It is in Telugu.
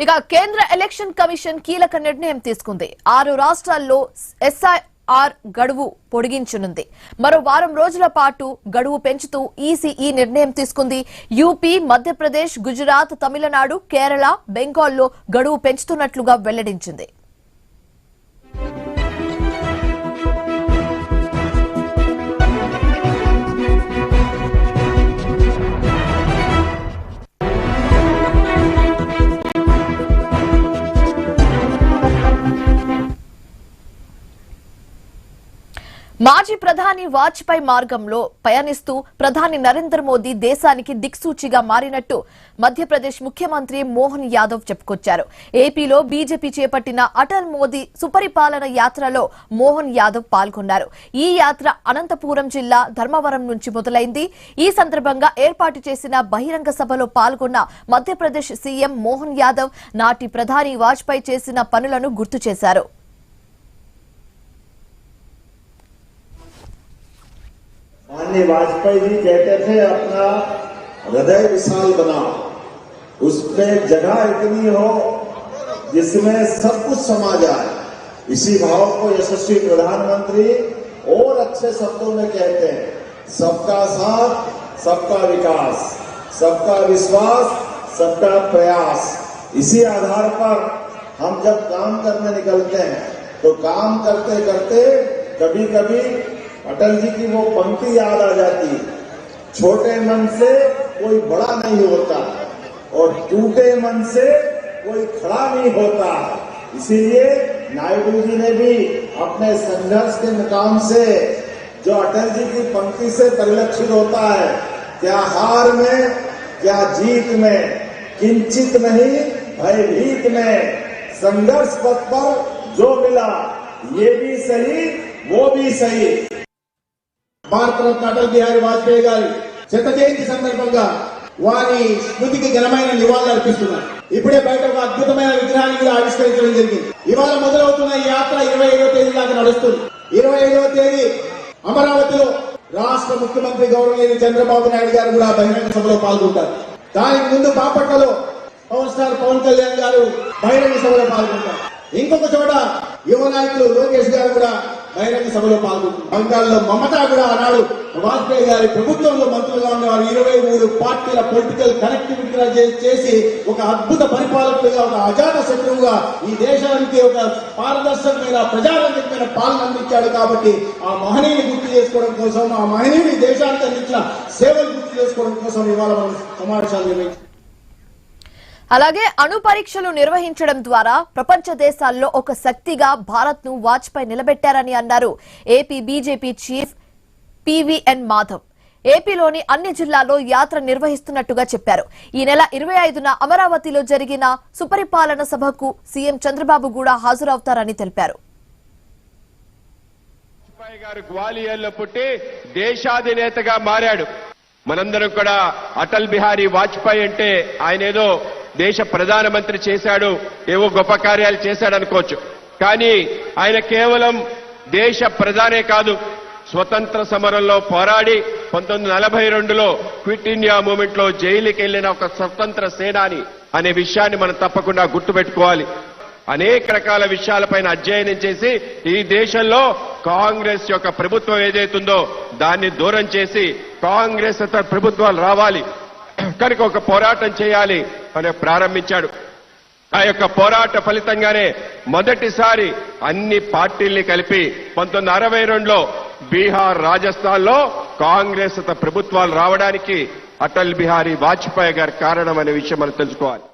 ఇక కేంద్ర ఎలక్షన్ కమిషన్ కీలక నిర్ణయం తీసుకుంది. 6 రాష్ట్రాల్లో SIR గడువు పొడిగించనుంది. మరో వారం రోజుల పాటు గడువు పెంచుతూ ఈసీ ఈ నిర్ణయం తీసుకుంది. యూపీ, మధ్యప్రదేశ్, గుజరాత్, తమిళనాడు, కేరళ, బెంగాల్లో గడువు పెంచుతున్నట్లుగా వెల్లడించింది. మాజీ ప్రధాని వాజ్పేయి మార్గంలో పయనిస్తూ ప్రధాని నరేంద్ర మోదీ దేశానికి దిక్సూచిగా మారినట్టు మధ్యప్రదేశ్ ముఖ్యమంత్రి మోహన్ యాదవ్ చెప్పుకొచ్చారు. ఏపీలో బీజేపీ చేపట్టిన అటల్ మోదీ సుపరిపాలన యాత్రలో మోహన్ యాదవ్ పాల్గొన్నారు. ఈ యాత్ర అనంతపురం జిల్లా ధర్మవరం నుంచి మొదలైంది. ఈ సందర్భంగా ఏర్పాటు చేసిన బహిరంగ సభలో పాల్గొన్న మధ్యప్రదేశ్ సీఎం మోహన్ యాదవ్ నాటి ప్రధాని వాజ్పేయి చేసిన పనులను గుర్తు చేశారు. माननीय वाजपेयी जी कहते थे अपना हृदय विशाल बनाओ, उसमें जगह इतनी हो जिसमें सब कुछ समा जाए। इसी भाव को यशस्वी प्रधानमंत्री और अच्छे शब्दों में कहते हैं, सबका साथ, सबका विकास, सबका विश्वास, सबका प्रयास। इसी आधार पर हम जब काम करने निकलते हैं तो काम करते करते कभी कभी अटल जी की वो पंक्ति याद आ जाती है, छोटे मन से कोई बड़ा नहीं होता और टूटे मन से कोई खड़ा नहीं होता। इसीलिए नायडू जी ने भी अपने संघर्ष के मुकाम से जो अटल जी की पंक्ति से परिलक्षित होता है, क्या हार में क्या जीत में, किंचित नहीं भयभीत में, संघर्ष पथ पर जो मिला ये भी सही वो भी सही। భారతరత్న అటల్ బిహారీ వాజ్పేయి గారి శత జయంతి సందర్భంగా వారి స్మృతికి ఘనమైన నివాళులు అర్పిస్తున్నారు. ఇప్పుడే బయట ఒక అద్భుతమైన విగ్రహాన్ని కూడా ఆవిష్కరించడం జరిగింది. ఇవాళ మొదలవుతున్న ఈ యాత్ర 25వ తేదీ దాకా నడుస్తుంది. 25వ తేదీ అమరావతిలో రాష్ట్ర ముఖ్యమంత్రి గౌరవనీయులు చంద్రబాబు నాయుడు గారు కూడా బహిరంగ సభలో పాల్గొంటారు. దానికి ముందు బాపట్లలో పవర్ స్టార్ పవన్ కళ్యాణ్ గారు బహిరంగ సభలో పాల్గొంటారు. ఇంకొక చోట యువ నాయకులు లోకేష్ గారు కూడా బహిరంగ సభలో పాల్గొంటారు. బంగాల్లో మమతా కూడా ఆనాడు వాజ్పేయి గారి ప్రభుత్వంలో మంత్రులుగా ఉన్నవారు 23 పార్టీల పొలిటికల్ కనెక్టివిటీ చేసి ఒక అద్భుత పరిపాలకులుగా, ఒక అజాత శత్రువుగా ఈ దేశానికి ఒక పారదర్శకమైన ప్రజారంజకమైన పాలన అందించాడు. కాబట్టి ఆ మహనీయుని గుర్తు చేసుకోవడం కోసం, ఆ మహనీయుని దేశానికి అందించిన సేవలు గుర్తు చేసుకోవడం కోసం ఇవాళ మనం సమావేశాలు నిర్వహించాం. అలాగే అణు పరీక్షలు నిర్వహించడం ద్వారా ప్రపంచ దేశాల్లో ఒక శక్తిగా భారత్ ను వాజ్పేయి నిలబెట్టారని అన్నారు AP BJP chief PVN Madhav. ఏపీలోని అన్ని జిల్లాల్లో యాత్ర నిర్వహిస్తున్నట్టుగా చెప్పారు. ఈ నెల 25న అమరావతిలో జరిగిన సుపరిపాలన సభకు సీఎం చంద్రబాబు కూడా హాజరవుతారని తెలిపారు. వాజ్పేయి గారు గ్వాలియర్లో పుట్టి దేశాధినేతగా మారాడు. మనందరం కూడా అటల్ బిహారీ వాజ్పేయి అంటే ఆయన ఏదో దేశ ప్రధానమంత్రి చేశాడు, ఏవో గొప్ప కార్యాలు చేశాడు అనుకోవచ్చు. కానీ ఆయన కేవలం దేశ ప్రధానే కాదు, స్వతంత్ర సమరంలో పోరాడి 1942లో క్విట్ ఇండియా మూవ్మెంట్ లో జైలుకి వెళ్లిన ఒక స్వతంత్ర సేనాని అనే విషయాన్ని మనం తప్పకుండా గుర్తుపెట్టుకోవాలి. అనేక రకాల విషయాలపైన అధ్యయనం చేసి ఈ దేశంలో కాంగ్రెస్ యొక్క ప్రభుత్వం ఏదైతుందో దాన్ని దూరం చేసి కాంగ్రెస్ ప్రభుత్వాలు రావాలి కనుక ఒక పోరాటం చేయాలి అని ప్రారంభించాడు. ఆ యొక్క పోరాట ఫలితంగానే మొదటిసారి అన్ని పార్టీల్ని కలిపి 1962లో బీహార్, రాజస్థాన్ లో కాంగ్రెస్ ప్రభుత్వాలు రావడానికి అటల్ బిహారీ వాజ్పేయి గారి కారణం అనే విషయం మనం తెలుసుకోవాలి.